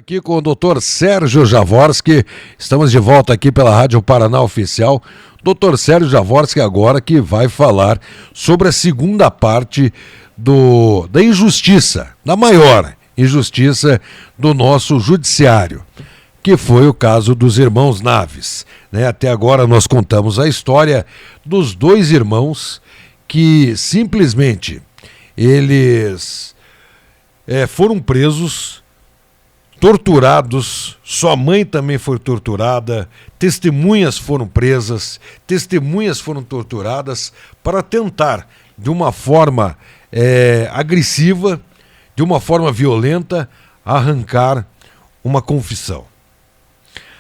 Aqui com o Dr. Sérgio Jaworski, estamos de volta aqui pela Rádio Paraná Oficial. Dr. Sérgio Jaworski agora que vai falar sobre a segunda parte da injustiça, da maior injustiça do nosso judiciário, que foi o caso dos irmãos Naves. Até agora nós contamos a história dos dois irmãos que simplesmente eles foram presos, torturados, sua mãe também foi torturada, testemunhas foram presas, testemunhas foram torturadas para tentar, de uma forma agressiva, de uma forma violenta, arrancar uma confissão.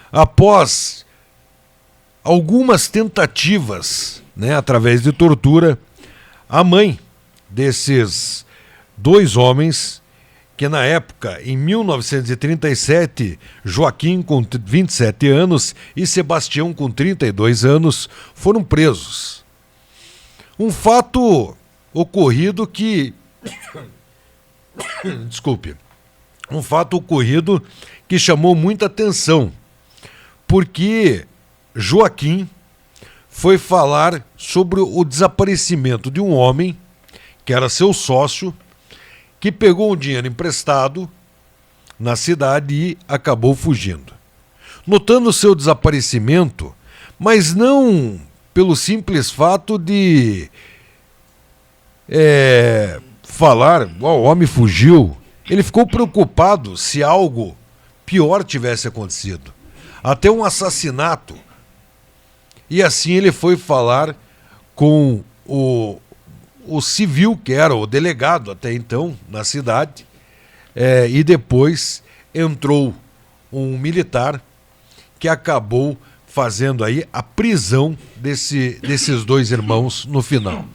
Após algumas tentativas, através de tortura, a mãe desses dois homens, que na época, em 1937, Joaquim com 27 anos e Sebastião com 32 anos, foram presos. Um fato ocorrido que... Desculpe. Um fato ocorrido que chamou muita atenção, porque Joaquim foi falar sobre o desaparecimento de um homem, que era seu sócio, que pegou um dinheiro emprestado na cidade e acabou fugindo. Notando seu desaparecimento, mas não pelo simples fato de falar, o homem fugiu, ele ficou preocupado se algo pior tivesse acontecido, até um assassinato. E assim ele foi falar com o civil, que era o delegado até então na cidade, e depois entrou um militar que acabou fazendo aí a prisão desses dois irmãos no final.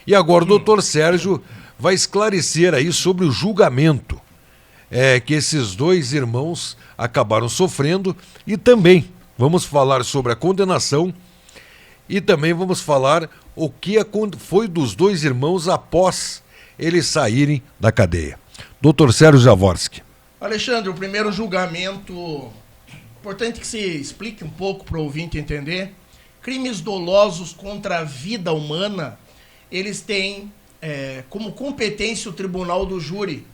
E agora o doutor Sérgio vai esclarecer aí sobre o julgamento que esses dois irmãos acabaram sofrendo, e também vamos falar sobre a condenação, e também vamos falar o que foi dos dois irmãos após eles saírem da cadeia. Dr. Sérgio Jaworski. Alexandre, o primeiro julgamento, importante que se explique um pouco para o ouvinte entender, crimes dolosos contra a vida humana, eles têm como competência o tribunal do júri,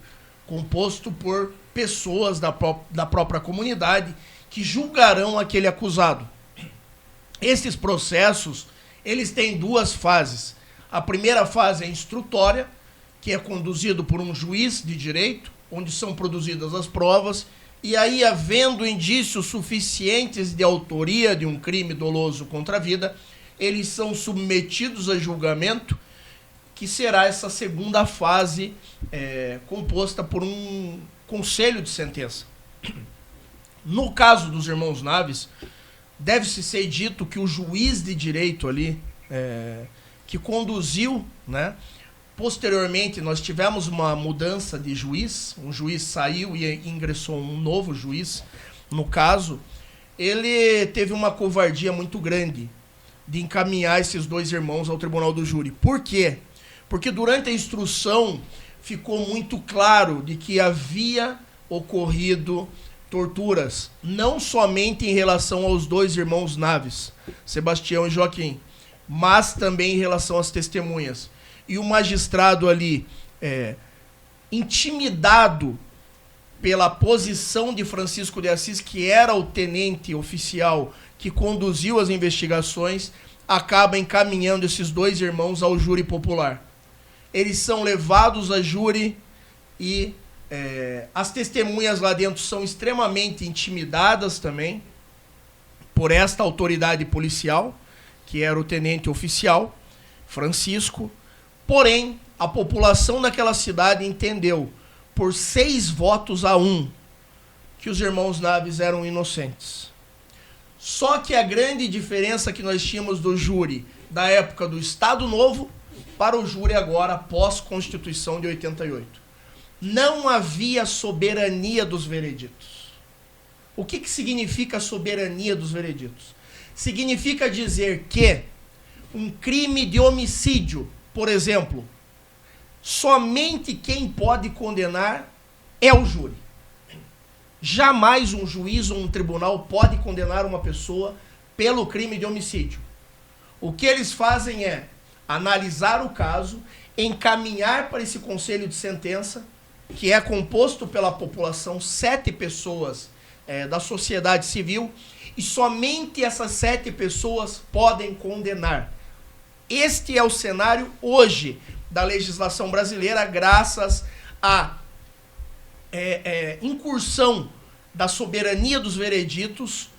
composto por pessoas da própria comunidade que julgarão aquele acusado. Esses processos, eles têm duas fases. A primeira fase é instrutória, que é conduzido por um juiz de direito, onde são produzidas as provas, e aí, havendo indícios suficientes de autoria de um crime doloso contra a vida, eles são submetidos a julgamento, que será essa segunda fase composta por um conselho de sentença. No caso dos irmãos Naves, deve-se ser dito que o juiz de direito ali, que conduziu, posteriormente nós tivemos uma mudança de juiz, um juiz saiu e ingressou um novo juiz, no caso, ele teve uma covardia muito grande de encaminhar esses dois irmãos ao tribunal do júri. Por quê? Porque durante a instrução ficou muito claro de que havia ocorrido torturas, não somente em relação aos dois irmãos Naves, Sebastião e Joaquim, mas também em relação às testemunhas. E o magistrado ali, intimidado pela posição de Francisco de Assis, que era o tenente oficial que conduziu as investigações, acaba encaminhando esses dois irmãos ao júri popular. Eles são levados a júri e as testemunhas lá dentro são extremamente intimidadas também por esta autoridade policial, que era o tenente oficial, Francisco. Porém, a população daquela cidade entendeu, por 6-1, que os irmãos Naves eram inocentes. Só que a grande diferença que nós tínhamos do júri da época do Estado Novo para o júri agora pós-Constituição de 88. Não havia soberania dos vereditos. O que significa a soberania dos vereditos? Significa dizer que um crime de homicídio, por exemplo, somente quem pode condenar é o júri. Jamais um juiz ou um tribunal pode condenar uma pessoa pelo crime de homicídio. O que eles fazem é analisar o caso, encaminhar para esse conselho de sentença, que é composto pela população, 7 pessoas da sociedade civil, e somente essas 7 pessoas podem condenar. Este é o cenário hoje da legislação brasileira, graças à incursão da soberania dos vereditos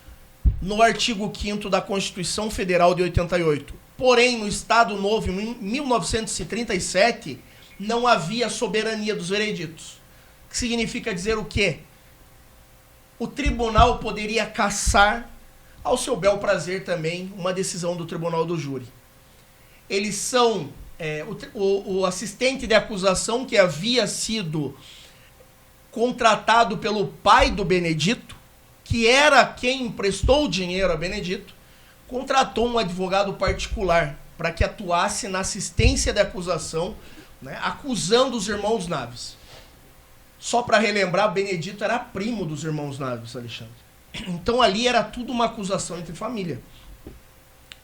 no artigo 5º da Constituição Federal de 88. Porém, no Estado Novo, em 1937, não havia soberania dos vereditos. Que significa dizer o quê? O tribunal poderia cassar ao seu bel prazer também uma decisão do tribunal do júri. Eles são o assistente de acusação, que havia sido contratado pelo pai do Benedito, que era quem emprestou o dinheiro a Benedito, contratou um advogado particular para que atuasse na assistência de acusação, né, acusando os irmãos Naves. Só para relembrar, Benedito era primo dos irmãos Naves, Alexandre. Então ali era tudo uma acusação entre família.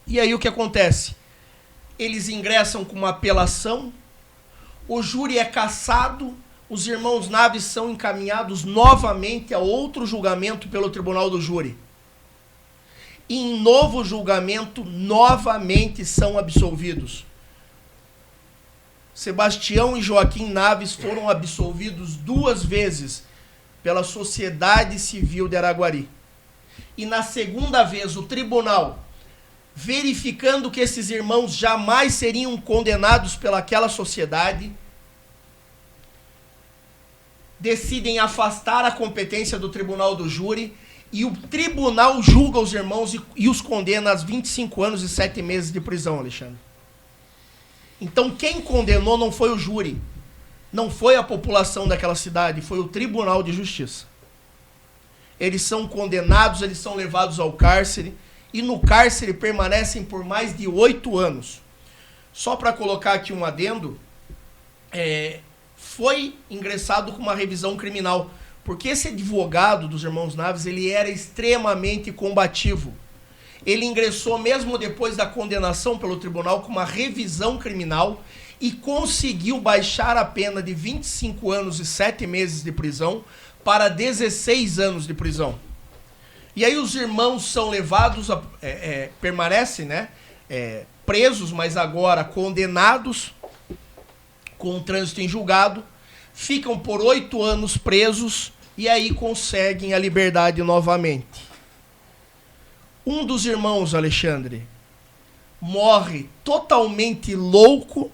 E aí o que acontece? Eles ingressam com uma apelação, o júri é cassado, os irmãos Naves são encaminhados novamente a outro julgamento pelo tribunal do júri. E em novo julgamento, novamente são absolvidos. Sebastião e Joaquim Naves foram absolvidos 2 vezes pela Sociedade Civil de Araguari. E na segunda vez, o tribunal, verificando que esses irmãos jamais seriam condenados pelaquela sociedade, decidem afastar a competência do tribunal do júri, e o tribunal julga os irmãos e os condena a 25 anos e 7 meses de prisão, Alexandre. Então quem condenou não foi o júri, não foi a população daquela cidade, foi o Tribunal de Justiça. Eles são condenados, eles são levados ao cárcere, e no cárcere permanecem por mais de 8 anos. Só para colocar aqui um adendo, foi ingressado com uma revisão criminal, porque esse advogado dos irmãos Naves, ele era extremamente combativo. Ele ingressou mesmo depois da condenação pelo tribunal com uma revisão criminal e conseguiu baixar a pena de 25 anos e 7 meses de prisão para 16 anos de prisão. E aí os irmãos são levados, permanecem, né, presos, mas agora condenados, com o trânsito em julgado, ficam por 8 anos presos e aí conseguem a liberdade novamente. Um dos irmãos, Alexandre, morre totalmente louco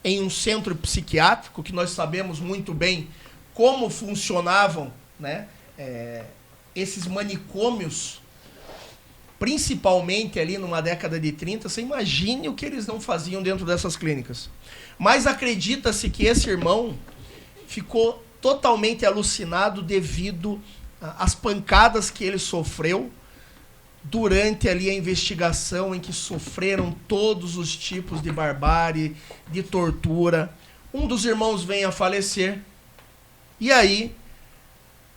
em um centro psiquiátrico, que nós sabemos muito bem como funcionavam, né, esses manicômios, principalmente ali numa década de 30, você imagine o que eles não faziam dentro dessas clínicas. Mas acredita-se que esse irmão ficou totalmente alucinado devido às pancadas que ele sofreu durante ali a investigação, em que sofreram todos os tipos de barbárie, de tortura. Um dos irmãos vem a falecer, e aí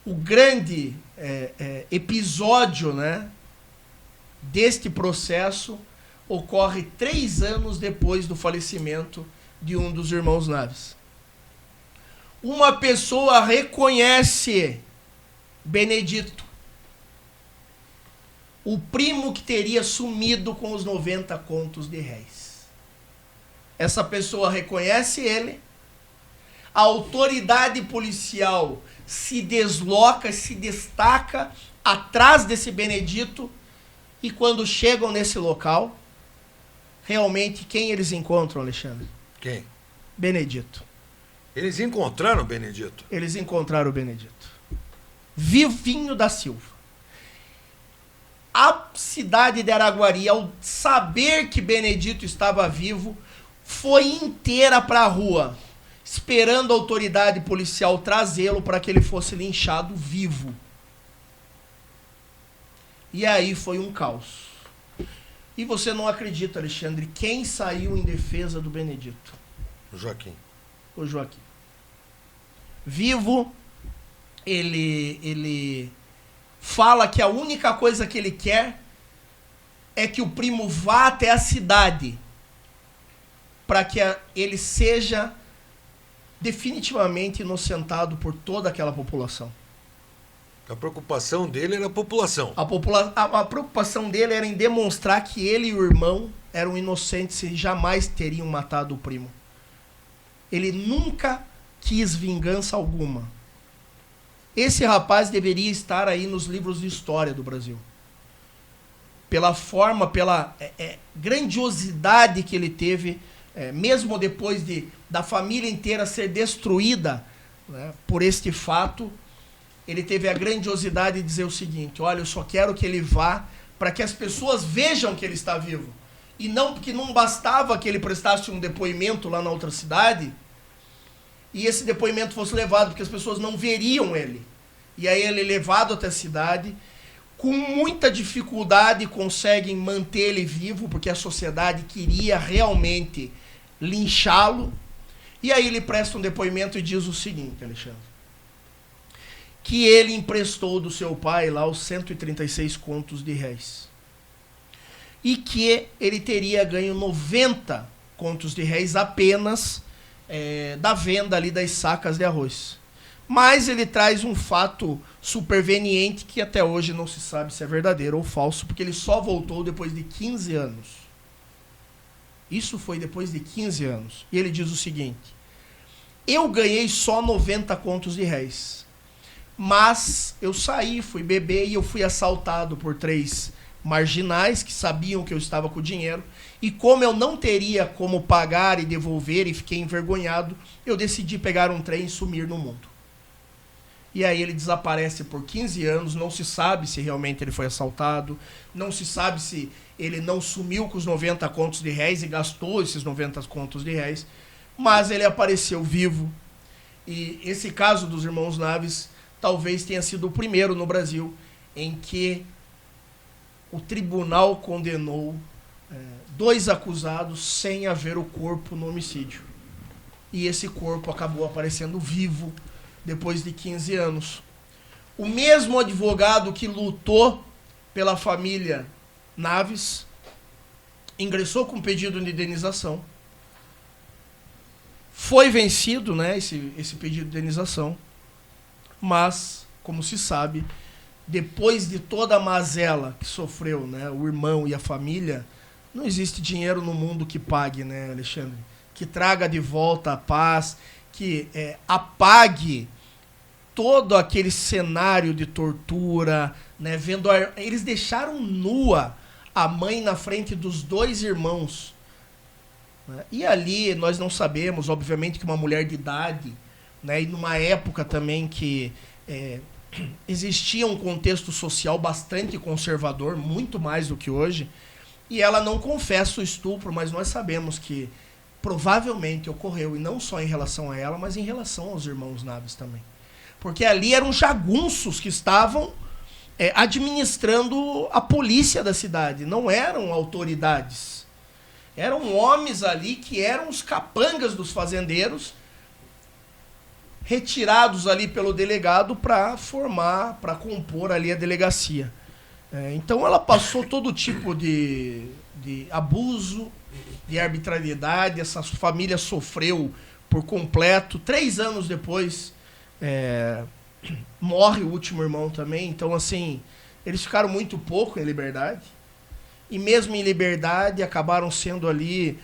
o grande episódio, né, deste processo ocorre 3 anos depois do falecimento de um dos irmãos Naves. Uma pessoa reconhece Benedito, o primo que teria sumido com os 90 contos de réis. Essa pessoa reconhece ele, a autoridade policial se desloca, se destaca atrás desse Benedito, e quando chegam nesse local, realmente quem eles encontram, Alexandre? Quem? Benedito. Eles encontraram o Benedito? Eles encontraram o Benedito. Vivinho da Silva. A cidade de Araguari, ao saber que Benedito estava vivo, foi inteira para a rua, esperando a autoridade policial trazê-lo para que ele fosse linchado vivo. E aí foi um caos. E você não acredita, Alexandre, quem saiu em defesa do Benedito? O Joaquim. O Joaquim. Vivo, ele fala que a única coisa que ele quer é que o primo vá até a cidade para que ele seja definitivamente inocentado por toda aquela população. A preocupação dele era a população. A preocupação dele era em demonstrar que ele e o irmão eram inocentes e jamais teriam matado o primo. Ele nunca quis vingança alguma. Esse rapaz deveria estar aí nos livros de história do Brasil. Pela forma, pela grandiosidade que ele teve, mesmo depois da família inteira ser destruída, né, por este fato, ele teve a grandiosidade de dizer o seguinte: olha, eu só quero que ele vá para que as pessoas vejam que ele está vivo. E não porque não bastava que ele prestasse um depoimento lá na outra cidade, e esse depoimento fosse levado, porque as pessoas não veriam ele. E aí ele é levado até a cidade, com muita dificuldade conseguem manter ele vivo, porque a sociedade queria realmente linchá-lo. E aí ele presta um depoimento e diz o seguinte, Alexandre: que ele emprestou do seu pai lá os 136 contos de réis. E que ele teria ganho 90 contos de réis apenas da venda ali das sacas de arroz. Mas ele traz um fato superveniente que até hoje não se sabe se é verdadeiro ou falso, porque ele só voltou depois de 15 anos. Isso foi depois de 15 anos. E ele diz o seguinte: eu ganhei só 90 contos de réis. Mas eu saí, fui beber e eu fui assaltado por 3 marginais que sabiam que eu estava com o dinheiro. E como eu não teria como pagar e devolver e fiquei envergonhado, eu decidi pegar um trem e sumir no mundo. E aí ele desaparece por 15 anos, não se sabe se realmente ele foi assaltado, não se sabe se ele não sumiu com os 90 contos de réis e gastou esses 90 contos de réis, mas ele apareceu vivo. E esse caso dos irmãos Naves talvez tenha sido o primeiro no Brasil em que o tribunal condenou 2 acusados sem haver o corpo no homicídio. E esse corpo acabou aparecendo vivo depois de 15 anos. O mesmo advogado que lutou pela família Naves ingressou com pedido de indenização. Foi vencido, né, esse pedido de indenização. Mas, como se sabe, depois de toda a mazela que sofreu, né, o irmão e a família, não existe dinheiro no mundo que pague, né, Alexandre? Que traga de volta a paz, que apague todo aquele cenário de tortura, né, eles deixaram nua a mãe na frente dos 2 irmãos. Né, e ali nós não sabemos, obviamente, que uma mulher de idade, né, e numa época também que existia um contexto social bastante conservador, muito mais do que hoje, e ela não confessa o estupro, mas nós sabemos que provavelmente ocorreu, e não só em relação a ela, mas em relação aos irmãos Naves também. Porque ali eram jagunços que estavam administrando a polícia da cidade, não eram autoridades. Eram homens ali que eram os capangas dos fazendeiros, retirados ali pelo delegado para compor ali a delegacia. Então ela passou todo tipo de abuso, de arbitrariedade, essa família sofreu por completo. 3 anos depois morre o último irmão também, então assim, eles ficaram muito pouco em liberdade, e mesmo em liberdade acabaram sendo ali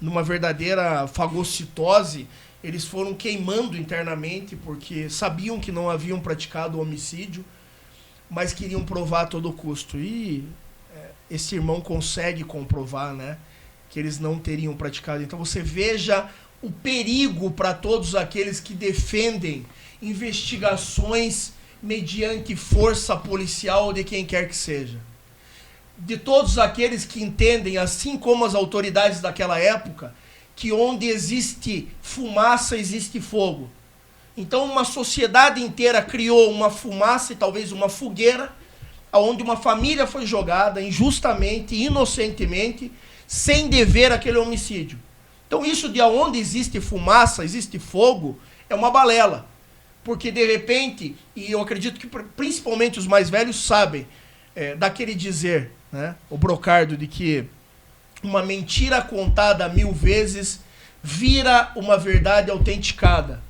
numa verdadeira fagocitose. Eles foram queimando internamente porque sabiam que não haviam praticado o homicídio, mas queriam provar a todo custo. E esse irmão consegue comprovar, né, que eles não teriam praticado. Então você veja o perigo para todos aqueles que defendem investigações mediante força policial ou de quem quer que seja. De todos aqueles que entendem, assim como as autoridades daquela época, que onde existe fumaça, existe fogo. Então uma sociedade inteira criou uma fumaça e talvez uma fogueira, onde uma família foi jogada injustamente, inocentemente, sem dever aquele homicídio. Então isso de onde existe fumaça, existe fogo, é uma balela. Porque, de repente, e eu acredito que principalmente os mais velhos sabem daquele dizer, né, o brocardo, de que uma mentira contada 1000 vezes vira uma verdade autenticada.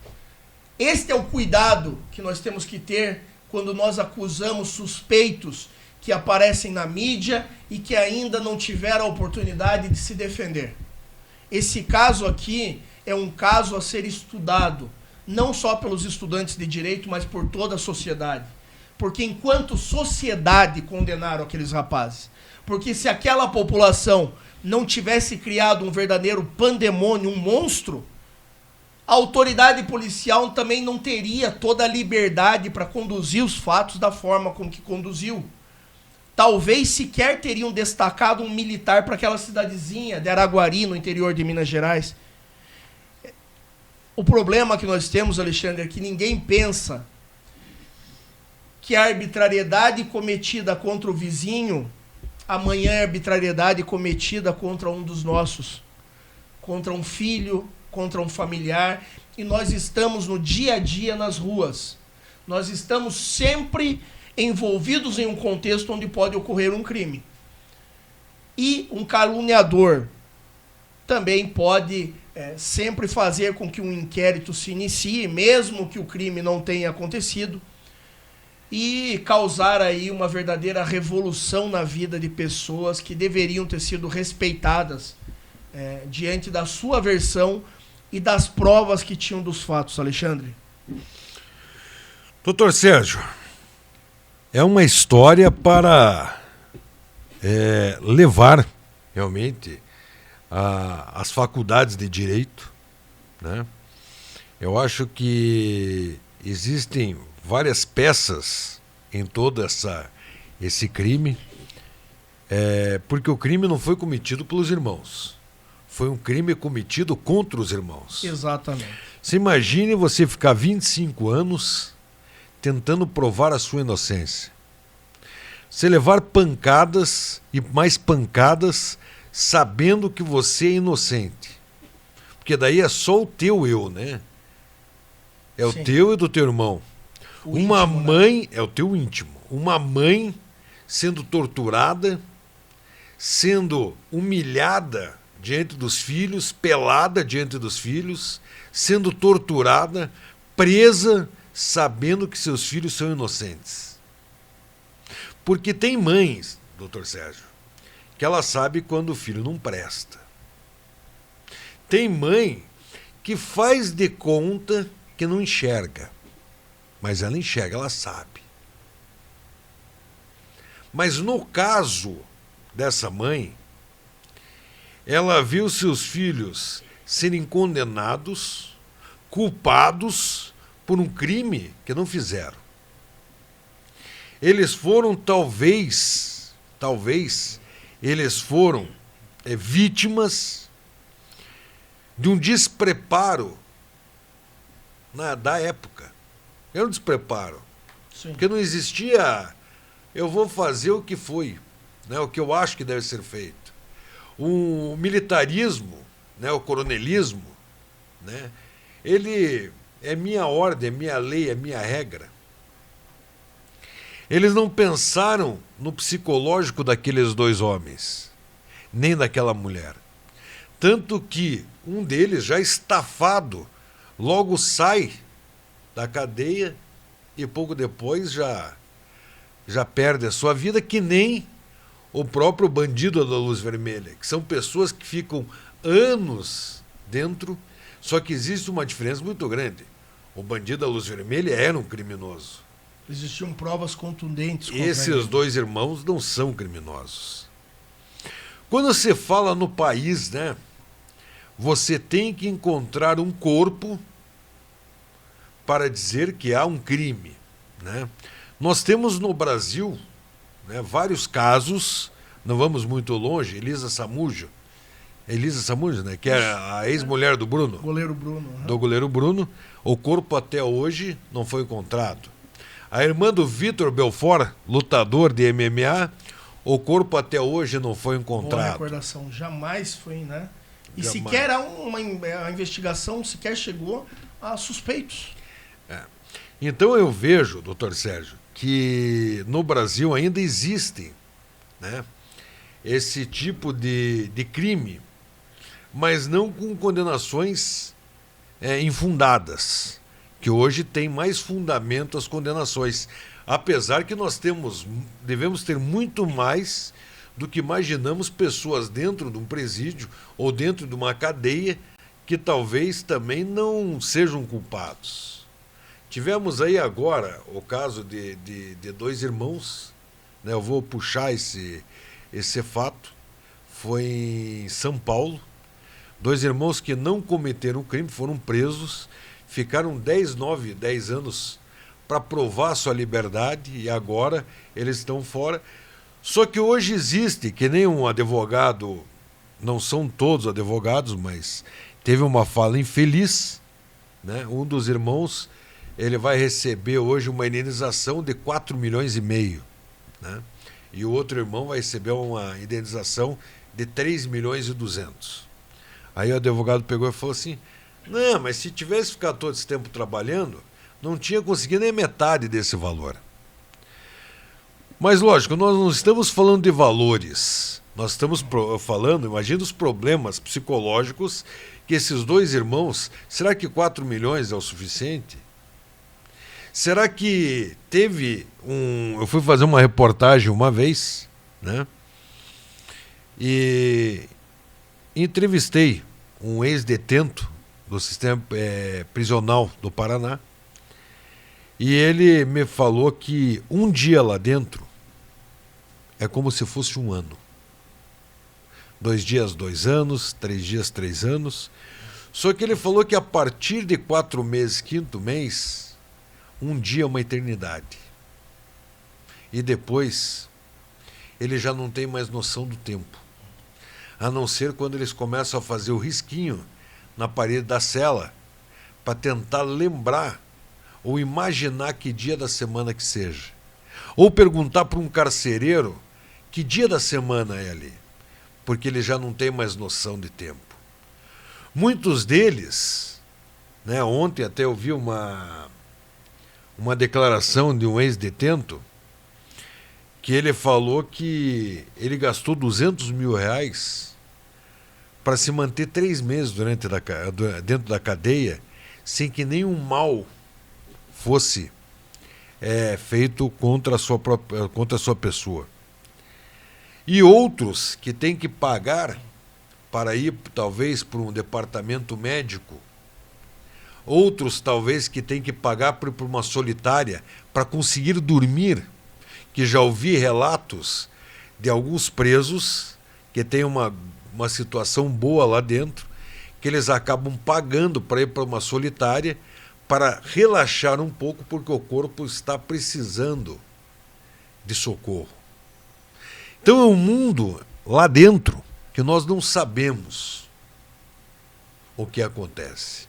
Este é o cuidado que nós temos que ter quando nós acusamos suspeitos que aparecem na mídia e que ainda não tiveram a oportunidade de se defender. Esse caso aqui é um caso a ser estudado, não só pelos estudantes de direito, mas por toda a sociedade. Porque enquanto sociedade condenaram aqueles rapazes, porque se aquela população não tivesse criado um verdadeiro pandemônio, um monstro, a autoridade policial também não teria toda a liberdade para conduzir os fatos da forma como que conduziu. Talvez sequer teriam destacado um militar para aquela cidadezinha de Araguari, no interior de Minas Gerais. O problema que nós temos, Alexandre, é que ninguém pensa que a arbitrariedade cometida contra o vizinho, amanhã é arbitrariedade cometida contra um dos nossos, contra um filho, contra um familiar, e nós estamos no dia a dia nas ruas. Nós estamos sempre envolvidos em um contexto onde pode ocorrer um crime. E um caluniador também pode sempre fazer com que um inquérito se inicie, mesmo que o crime não tenha acontecido, e causar aí uma verdadeira revolução na vida de pessoas que deveriam ter sido respeitadas diante da sua versão e das provas que tinham dos fatos, Alexandre. Doutor Sérgio, é uma história para levar realmente as faculdades de direito, né? Eu acho que existem várias peças em todo esse crime, porque o crime não foi cometido pelos irmãos, foi um crime cometido contra os irmãos. Exatamente. Você imagine você ficar 25 anos tentando provar a sua inocência. Você levar pancadas e mais pancadas sabendo que você é inocente. Porque daí é só o teu eu, né? É o teu e do teu irmão. Uma mãe, é o teu íntimo. Uma mãe sendo torturada, sendo humilhada diante dos filhos, pelada diante dos filhos, sendo torturada, presa, sabendo que seus filhos são inocentes. Porque tem mães, doutor Sérgio, que ela sabe quando o filho não presta. Tem mãe que faz de conta que não enxerga, mas ela enxerga, ela sabe. Mas no caso dessa mãe, ela viu seus filhos serem condenados, culpados por um crime que não fizeram. Eles foram talvez, eles foram vítimas de um despreparo da época. Era um despreparo. Sim. Porque não existia, eu vou fazer o que foi, né, o que eu acho que deve ser feito. O militarismo, né, o coronelismo, né, ele é minha ordem, é minha lei, é minha regra. Eles não pensaram no psicológico daqueles dois homens, nem daquela mulher. Tanto que um deles, já estafado, logo sai da cadeia e pouco depois já perde a sua vida, que nem o próprio bandido da luz vermelha, que são pessoas que ficam anos dentro, só que existe uma diferença muito grande. O bandido da luz vermelha era um criminoso. Existiam provas contundentes. Esses dois irmãos não são criminosos. Quando você fala no país, né, você tem que encontrar um corpo para dizer que há um crime, né? Nós temos no Brasil, né, vários casos, não vamos muito longe, Elisa Samúdio, né, que é a ex-mulher do Bruno. Goleiro Bruno. Do goleiro Bruno. O corpo até hoje não foi encontrado. A irmã do Vitor Belfort, lutador de MMA, o corpo até hoje não foi encontrado. Boa recordação, jamais foi, né? E jamais. Sequer a investigação sequer chegou a suspeitos. Então eu vejo, doutor Sérgio, que no Brasil ainda existem, né, esse tipo de crime, mas não com condenações infundadas, que hoje tem mais fundamento as condenações, apesar que devemos ter muito mais do que imaginamos pessoas dentro de um presídio ou dentro de uma cadeia que talvez também não sejam culpados. Tivemos aí agora o caso de dois irmãos, né? Eu vou puxar esse fato, foi em São Paulo, dois irmãos que não cometeram crime, foram presos, ficaram 10 anos para provar sua liberdade e agora eles estão fora. Só que hoje existe, que nem um advogado, não são todos advogados, mas teve uma fala infeliz, né? Um dos irmãos, ele vai receber hoje uma indenização de 4,5 milhões, né? E o outro irmão vai receber uma indenização de 3,2 milhões. Aí o advogado pegou e falou assim, não, mas se tivesse ficado todo esse tempo trabalhando, não tinha conseguido nem metade desse valor. Mas lógico, nós não estamos falando de valores, nós estamos falando, imagina os problemas psicológicos que esses dois irmãos, será que 4 milhões é o suficiente? Será que teve eu fui fazer uma reportagem uma vez, né? E entrevistei um ex-detento do sistema prisional do Paraná e ele me falou que um dia lá dentro é como se fosse um ano. 2 dias, 2 anos, 3 dias, 3 anos. Só que ele falou que a partir de 4 meses, 5º mês, um dia é uma eternidade. E depois, ele já não tem mais noção do tempo. A não ser quando eles começam a fazer o risquinho na parede da cela para tentar lembrar ou imaginar que dia da semana que seja. Ou perguntar para um carcereiro que dia da semana é ali, porque ele já não tem mais noção de tempo. Muitos deles, né, ontem até eu vi uma declaração de um ex-detento que ele falou que ele gastou 200 mil reais para se manter 3 meses dentro da cadeia sem que nenhum mal fosse feito contra a sua pessoa. E outros que têm que pagar para ir, talvez, para um departamento médico. Outros, talvez, que têm que pagar por uma solitária para conseguir dormir. Que já ouvi relatos de alguns presos que têm uma situação boa lá dentro, que eles acabam pagando para ir para uma solitária para relaxar um pouco, porque o corpo está precisando de socorro. Então é um mundo lá dentro que nós não sabemos o que acontece.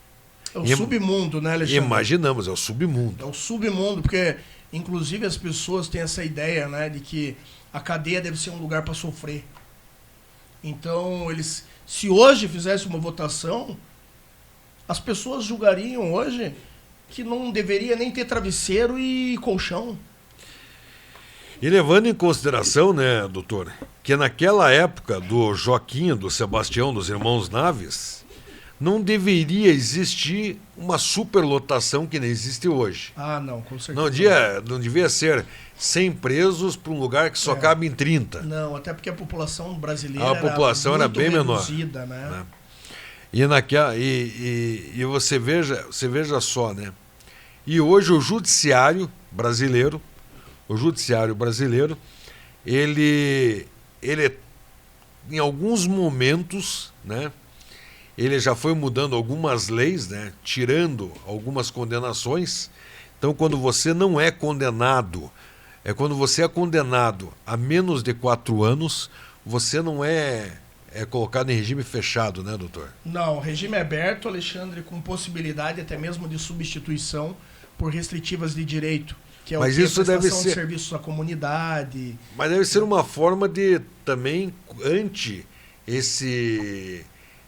É o submundo, né, Alexandre? Imaginamos, é o submundo. É o submundo, porque inclusive as pessoas têm essa ideia, né, de que a cadeia deve ser um lugar para sofrer. Então, se hoje fizesse uma votação, as pessoas julgariam hoje que não deveria nem ter travesseiro e colchão. E levando em consideração, né, doutor, que naquela época do Joaquim, do Sebastião, dos irmãos Naves, não deveria existir uma superlotação que nem existe hoje. Ah, não, com certeza. Não devia ser 100 presos para um lugar que só cabe em 30. Não, até porque a população brasileira era bem reduzida, menor. Né? E você veja só, né? E hoje o judiciário brasileiro, ele em alguns momentos, né, ele já foi mudando algumas leis, né, tirando algumas condenações. Então, quando você não é condenado, quando você é condenado a menos de 4 anos, você não é colocado em regime fechado, né, doutor? Não, regime aberto, Alexandre, com possibilidade até mesmo de substituição por restritivas de direito. Que é mas o isso deve ser ser serviços à comunidade. Mas deve ser uma forma de também ante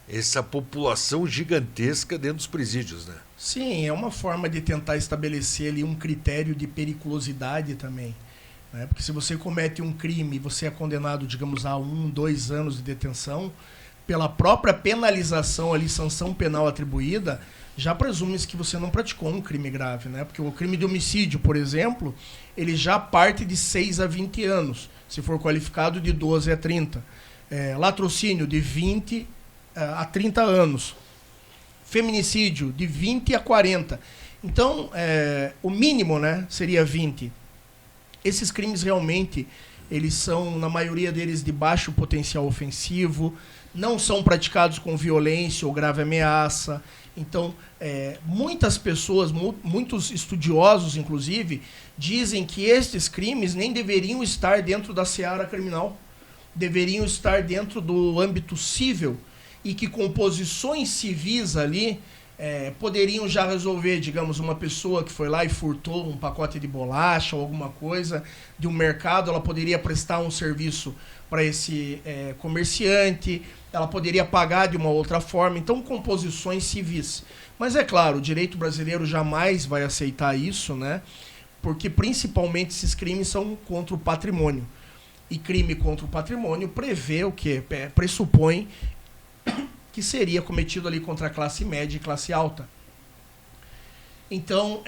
essa população gigantesca dentro dos presídios, né? Sim, é uma forma de tentar estabelecer ali um critério de periculosidade também, né? Porque se você comete um crime e você é condenado, digamos, a 1, 2 anos de detenção, pela própria penalização ali, sanção penal atribuída, já presume-se que você não praticou um crime grave, né? Porque o crime de homicídio, por exemplo, ele já parte de 6 a 20 anos, se for qualificado de 12 a 30. Latrocínio, de 20 a 30 anos. Feminicídio, de 20 a 40. Então, o mínimo, né, seria 20. Esses crimes realmente, eles são, na maioria deles, de baixo potencial ofensivo, não são praticados com violência ou grave ameaça. Então, muitas pessoas, muitos estudiosos, inclusive, dizem que estes crimes nem deveriam estar dentro da seara criminal, deveriam estar dentro do âmbito civil, e que composições civis ali poderiam já resolver, digamos, uma pessoa que foi lá e furtou um pacote de bolacha ou alguma coisa de um mercado, ela poderia prestar um serviço para esse comerciante, ela poderia pagar de uma outra forma. Então, composições civis. Mas é claro, o direito brasileiro jamais vai aceitar isso, né? Porque principalmente esses crimes são contra o patrimônio. E crime contra o patrimônio prevê o quê? Pressupõe que seria cometido ali contra a classe média e classe alta. Então,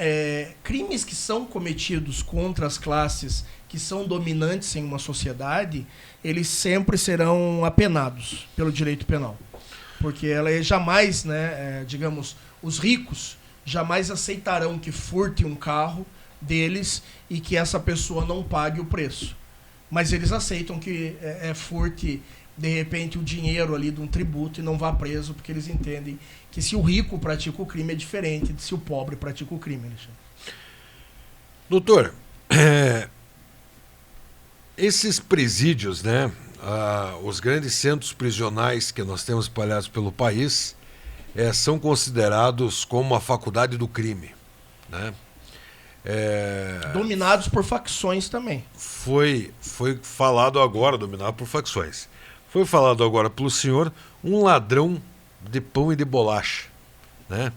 crimes que são cometidos contra as classes que são dominantes em uma sociedade, eles sempre serão apenados pelo direito penal. Porque ela jamais, né, digamos, os ricos jamais aceitarão que furte um carro deles e que essa pessoa não pague o preço. Mas eles aceitam que furte, de repente, o dinheiro ali de um tributo e não vá preso, porque eles entendem que se o rico pratica o crime é diferente de se o pobre pratica o crime, Alexandre. Doutor, esses presídios, né, os grandes centros prisionais que nós temos espalhados pelo país, são considerados como a faculdade do crime, né? Dominados por facções também. Foi falado agora, dominado por facções. Foi falado agora pelo senhor, um ladrão de pão e de bolacha, né?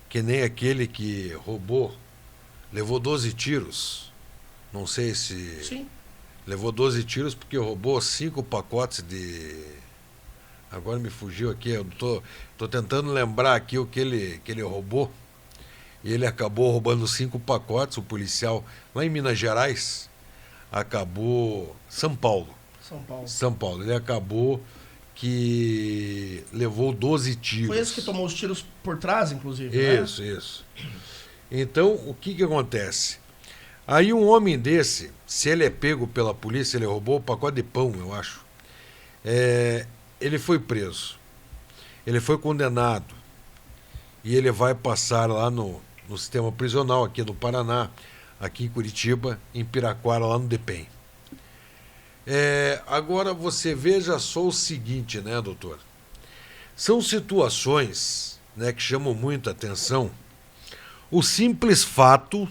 Que nem aquele que roubou, levou 12 tiros. Não sei se... Sim. Levou 12 tiros porque roubou 5 pacotes de... Agora me fugiu aqui, eu tô tentando lembrar aqui o que ele roubou. E ele acabou roubando 5 pacotes, o policial lá em Minas Gerais, acabou... São Paulo. Ele acabou que levou 12 tiros. Foi esse que tomou os tiros por trás, inclusive, Isso, né? Isso. Então, o que acontece? Aí um homem desse, se ele é pego pela polícia, ele roubou um pacote de pão, eu acho. Ele foi preso. Ele foi condenado. E ele vai passar lá no sistema prisional, aqui no Paraná, aqui em Curitiba, em Piraquara, lá no DEPEN. Agora você veja só o seguinte, né, doutor? São situações, né, que chamam muita atenção. O simples fato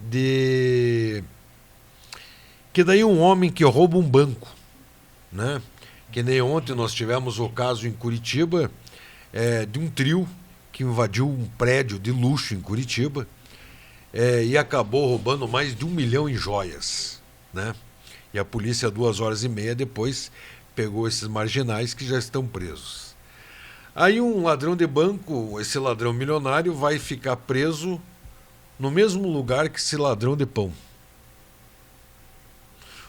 de que daí um homem que rouba um banco, né? Que nem ontem nós tivemos o caso em Curitiba de um trio que invadiu um prédio de luxo em Curitiba. E acabou roubando mais de 1 milhão em joias, né? E a polícia, 2h30 depois, pegou esses marginais que já estão presos. Aí um ladrão de banco, esse ladrão milionário, vai ficar preso no mesmo lugar que esse ladrão de pão.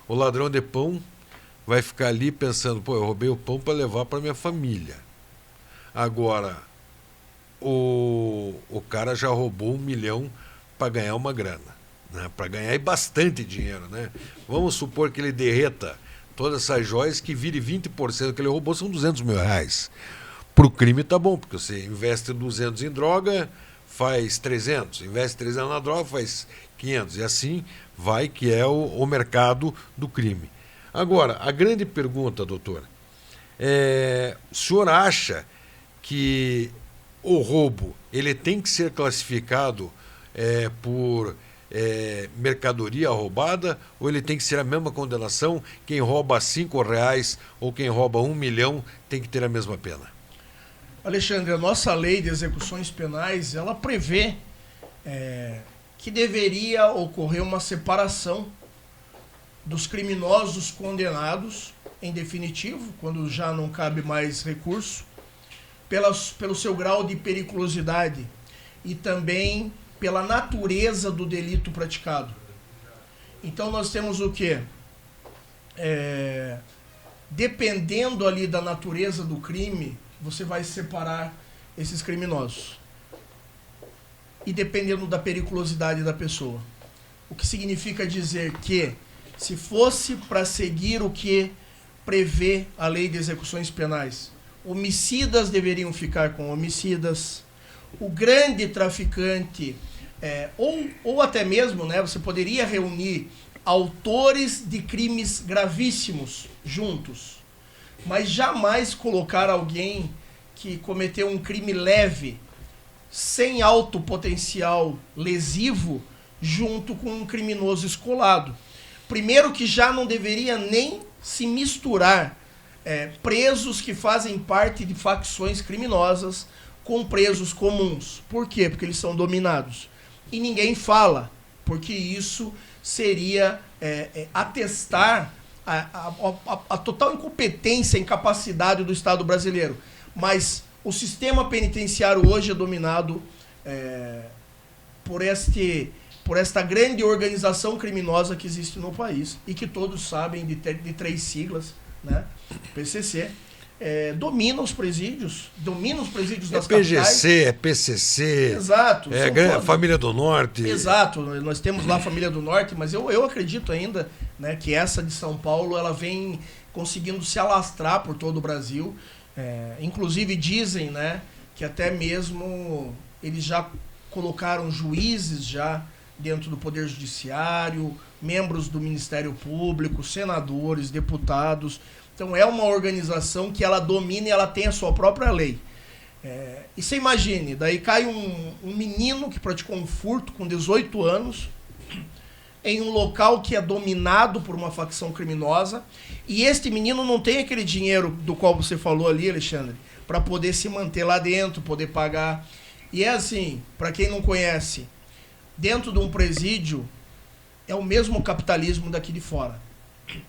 O ladrão de pão vai ficar ali pensando, pô, eu roubei o pão para levar para minha família. Agora, o cara já roubou 1 milhão para ganhar uma grana, né? Para ganhar bastante dinheiro, né? Vamos supor que ele derreta todas essas joias, que vire 20% que ele roubou, são 200 mil reais. Para o crime tá bom, porque você investe 200 em droga, faz 300, investe 300 na droga, faz 500, e assim vai, que é o mercado do crime. Agora, a grande pergunta, doutor, o senhor acha que o roubo ele tem que ser classificado por mercadoria roubada, ou ele tem que ser a mesma condenação? Quem rouba R$5 ou quem rouba 1 milhão tem que ter a mesma pena? Alexandre, a nossa lei de execuções penais, ela prevê que deveria ocorrer uma separação dos criminosos condenados, em definitivo, quando já não cabe mais recurso, pelo seu grau de periculosidade e também pela natureza do delito praticado. Então nós temos o quê? Dependendo ali da natureza do crime, você vai separar esses criminosos. E dependendo da periculosidade da pessoa. O que significa dizer que, se fosse para seguir o que prevê a lei de execuções penais, homicidas deveriam ficar com homicidas, o grande traficante, ou até mesmo, né, você poderia reunir autores de crimes gravíssimos juntos, mas jamais colocar alguém que cometeu um crime leve, sem alto potencial lesivo, junto com um criminoso escolado. Primeiro que já não deveria nem se misturar presos que fazem parte de facções criminosas com presos comuns. Por quê? Porque eles são dominados. E ninguém fala, porque isso seria atestar a total incompetência e incapacidade do Estado brasileiro. Mas o sistema penitenciário hoje é dominado por esta grande organização criminosa que existe no país e que todos sabem de 3 siglas, né? PCC. Domina os presídios das PGC, capitais. é PCC, Exato. Família do Norte. Exato, nós temos lá a Família do Norte, mas eu acredito ainda, né, que essa de São Paulo ela vem conseguindo se alastrar por todo o Brasil. Inclusive dizem, né, que até mesmo eles já colocaram juízes já dentro do Poder Judiciário, membros do Ministério Público, senadores, deputados. Então é uma organização que ela domina e ela tem a sua própria lei. E você imagine, daí cai um menino que praticou um furto com 18 anos em um local que é dominado por uma facção criminosa, e este menino não tem aquele dinheiro do qual você falou ali, Alexandre, para poder se manter lá dentro, poder pagar. E é assim, para quem não conhece, dentro de um presídio é o mesmo capitalismo daqui de fora.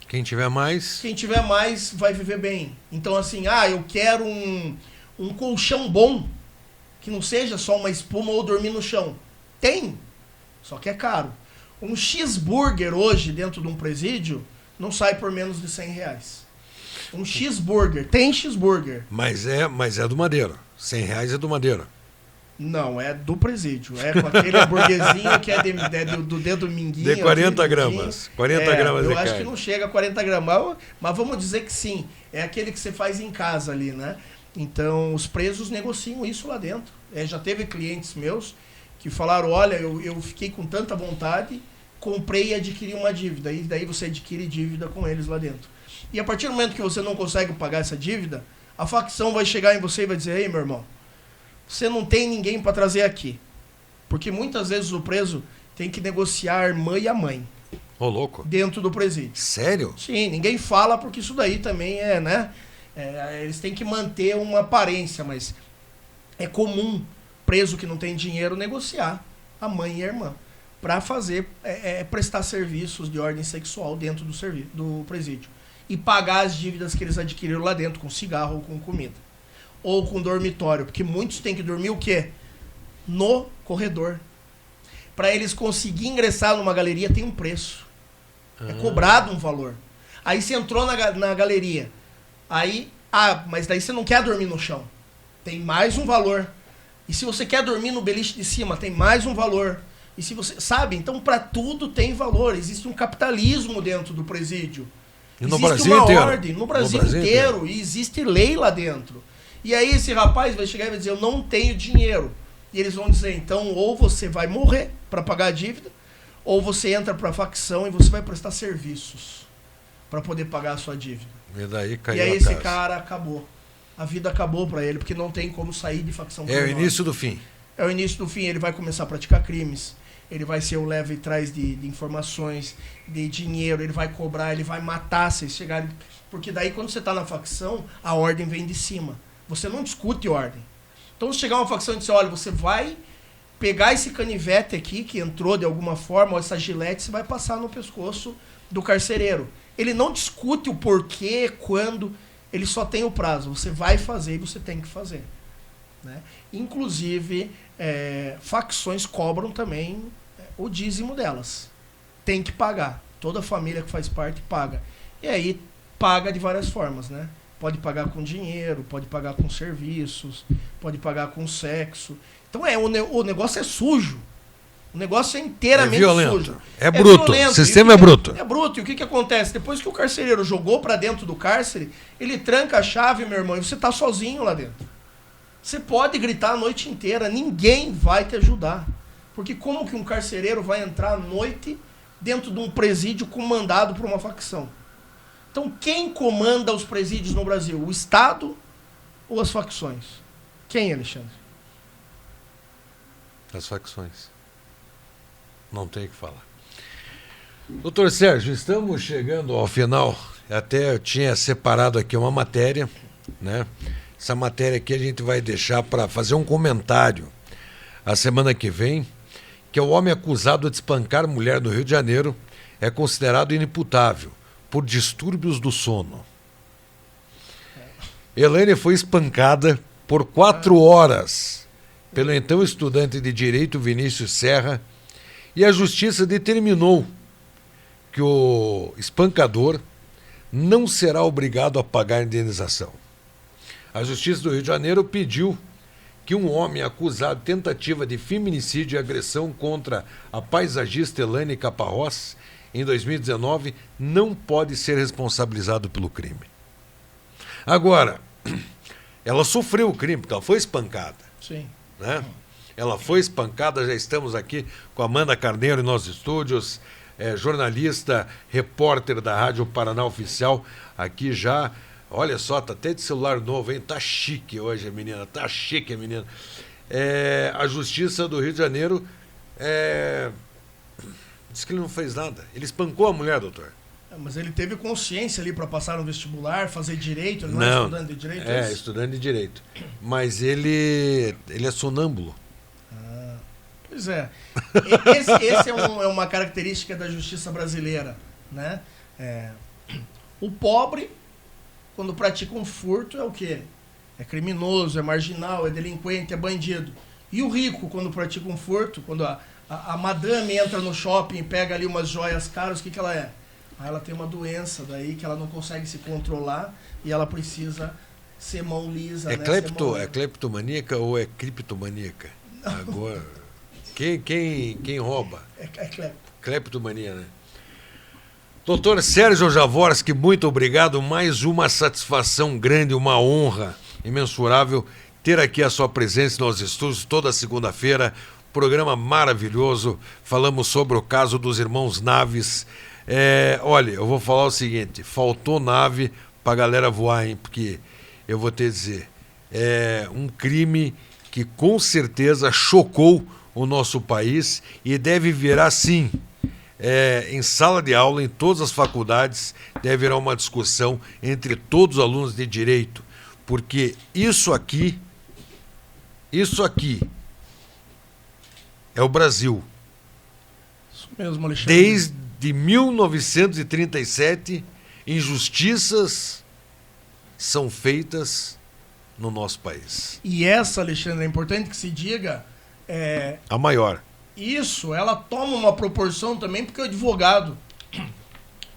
Quem tiver mais vai viver bem. Então assim, eu quero um colchão bom, que não seja só uma espuma ou dormir no chão. Tem, só que é caro. Um cheeseburger hoje dentro de um presídio não sai por menos de R$100. Um cheeseburger, tem cheeseburger. Mas é do Madeiro. R$100 é do Madeiro. Não, é do presídio. É com aquele hambúrguerzinho que é do dedo minguinho. De 40 gramas. 40 gramas de carne. Eu acho que não chega a 40 gramas, mas vamos dizer que sim. É aquele que você faz em casa ali, né? Então, os presos negociam isso lá dentro. Já teve clientes meus que falaram, olha, eu fiquei com tanta vontade, comprei e adquiri uma dívida. E daí você adquire dívida com eles lá dentro. E a partir do momento que você não consegue pagar essa dívida, a facção vai chegar em você e vai dizer, ei, meu irmão, você não tem ninguém para trazer aqui. Porque muitas vezes o preso tem que negociar a irmã e a mãe. Ô, louco. Dentro do presídio. Sério? Sim, ninguém fala porque isso daí também né? Eles têm que manter uma aparência, mas é comum preso que não tem dinheiro negociar a mãe e a irmã para fazer, prestar serviços de ordem sexual dentro do presídio. E pagar as dívidas que eles adquiriram lá dentro, com cigarro ou com comida. Ou com dormitório, porque muitos têm que dormir o quê? No corredor. Para eles conseguirem ingressar numa galeria tem um preço. É cobrado um valor. Aí você entrou na galeria. Aí, mas daí você não quer dormir no chão. Tem mais um valor. E se você quer dormir no beliche de cima, tem mais um valor. E se você, sabe? Então para tudo tem valor. Existe um capitalismo dentro do presídio. E no existe Brasil uma inteiro. ordem no Brasil inteiro. E existe lei lá dentro. E aí esse rapaz vai chegar e vai dizer, eu não tenho dinheiro. E eles vão dizer, então, ou você vai morrer para pagar a dívida, ou você entra para a facção e você vai prestar serviços para poder pagar a sua dívida. E daí caiu e aí a esse casa. cara acabou. A vida acabou para ele, porque não tem como sair de facção É criminosa. o início do fim. É o início do fim, ele vai começar a praticar crimes. ele vai ser o leve e traz de informações, de dinheiro, ele vai cobrar, ele vai matar se chegarem. Porque daí quando você está na facção, a ordem vem de cima. Você não discute ordem. Então se chegar uma facção e dizer, olha, você vai pegar esse canivete aqui, que entrou de alguma forma, ou essa gilete, você vai passar no pescoço do carcereiro. Ele não discute o porquê, quando, ele só tem o prazo. Você vai fazer e você tem que fazer. Né? Inclusive, facções cobram também o dízimo delas. Tem que pagar. Toda família que faz parte paga. E aí paga de várias formas, né? Pode pagar com dinheiro, pode pagar com serviços, pode pagar com sexo. Então o negócio é sujo. O negócio é inteiramente sujo. É bruto. O sistema é bruto. É bruto. E o que acontece? Depois que o carcereiro jogou pra dentro do cárcere, ele tranca a chave, meu irmão, e você tá sozinho lá dentro. Você pode gritar a noite inteira, ninguém vai te ajudar. Porque como que um carcereiro vai entrar à noite dentro de um presídio comandado por uma facção? Então quem comanda os presídios no Brasil? O Estado ou as facções? Quem, Alexandre? As facções. Não tem o que falar. Doutor Sérgio, estamos chegando ao final. Até eu tinha separado aqui uma matéria, né? Essa matéria aqui a gente vai deixar para fazer um comentário a semana que vem, que é o homem acusado de espancar mulher no Rio de Janeiro é considerado inimputável por distúrbios do sono. Elaine foi espancada por 4 horas pelo então estudante de Direito Vinícius Serra e a justiça determinou que o espancador não será obrigado a pagar indenização. A Justiça do Rio de Janeiro pediu que um homem acusado de tentativa de feminicídio e agressão contra a paisagista Elaine Caparrós em 2019 não pode ser responsabilizado pelo crime. Agora, ela sofreu o crime porque ela foi espancada. Sim. Né? Ela foi espancada, já estamos aqui com a Amanda Carneiro em nossos estúdios, jornalista, repórter da Rádio Paraná Oficial, aqui já. Olha só, tá até de celular novo, hein? Tá chique hoje a menina, tá chique a menina. A Justiça do Rio de Janeiro disse que ele não fez nada. Ele espancou a mulher, doutor. Mas ele teve consciência ali para passar no vestibular, fazer direito, ele não é estudante de direito? Estudante de direito. Mas ele é sonâmbulo. Pois é. Esse é uma característica da justiça brasileira, né? O pobre, quando pratica um furto, é o quê? É criminoso, é marginal, é delinquente, é bandido. E o rico, quando pratica um furto, quando a madame entra no shopping e pega ali umas joias caras, o que ela é? Ela tem uma doença daí que ela não consegue se controlar e ela precisa ser mão lisa. É cleptomaníaca ou é criptomaníaca? Agora, quem rouba? É clepto. Cleptomania, né? Doutor Sérgio Jaworski, muito obrigado. Mais uma satisfação grande, uma honra imensurável ter aqui a sua presença nos estúdios toda segunda-feira. Programa maravilhoso. Falamos sobre o caso dos irmãos Naves. Olha, eu vou falar o seguinte: faltou nave pra galera voar, hein? Porque eu vou te dizer, é um crime que com certeza chocou o nosso país e deve virar, sim, em sala de aula, em todas as faculdades, deve virar uma discussão entre todos os alunos de direito, porque isso aqui é o Brasil. Isso mesmo, Alexandre. Desde 1937, injustiças são feitas no nosso país. E essa, Alexandre, é importante que se diga... a maior. Isso, ela toma uma proporção também, porque o advogado,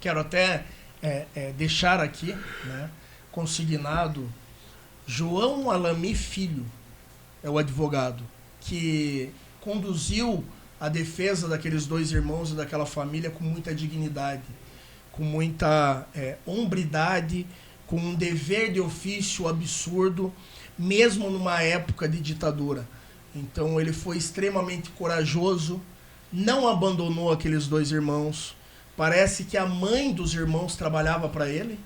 quero até deixar aqui, né, consignado, João Alami Filho, é o advogado, que conduziu a defesa daqueles 2 irmãos e daquela família com muita dignidade, com muita hombridade, com um dever de ofício absurdo, mesmo numa época de ditadura. Então ele foi extremamente corajoso, não abandonou aqueles 2 irmãos. Parece que a mãe dos irmãos trabalhava para ele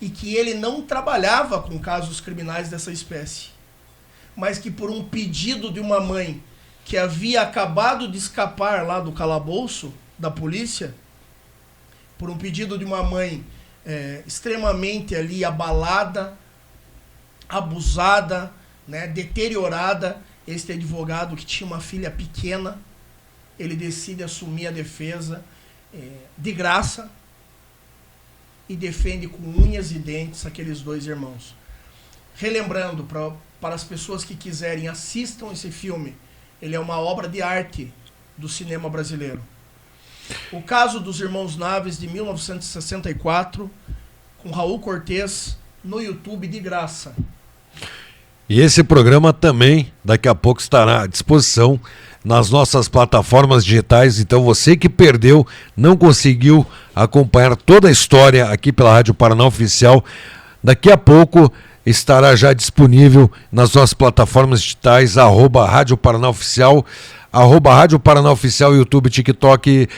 e que ele não trabalhava com casos criminais dessa espécie, mas que por um pedido de uma mãe que havia acabado de escapar lá do calabouço da polícia, por um pedido de uma mãe extremamente ali abalada, abusada, né, deteriorada. Este advogado que tinha uma filha pequena, ele decide assumir a defesa de graça e defende com unhas e dentes aqueles dois irmãos. Relembrando, para as pessoas que quiserem, assistam esse filme. Ele é uma obra de arte do cinema brasileiro. O caso dos Irmãos Naves, de 1964, com Raul Cortez, no YouTube, de graça. E esse programa também, daqui a pouco, estará à disposição nas nossas plataformas digitais. Então você que perdeu, não conseguiu acompanhar toda a história aqui pela Rádio Paraná Oficial, daqui a pouco estará já disponível nas nossas plataformas digitais, @Rádio Paraná Oficial, @Rádio Paraná Oficial, YouTube, TikTok,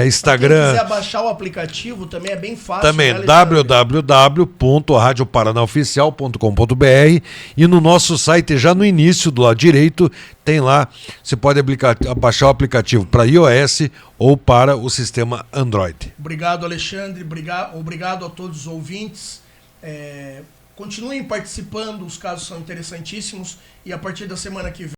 Instagram. Quem quiser baixar o aplicativo também é bem fácil. Também, né, www.radioparanaoficial.com.br, e no nosso site, já no início, do lado direito, tem lá, você pode baixar o aplicativo para iOS ou para o sistema Android. Obrigado, Alexandre. Obrigado a todos os ouvintes. Continuem participando, os casos são interessantíssimos, e a partir da semana que vem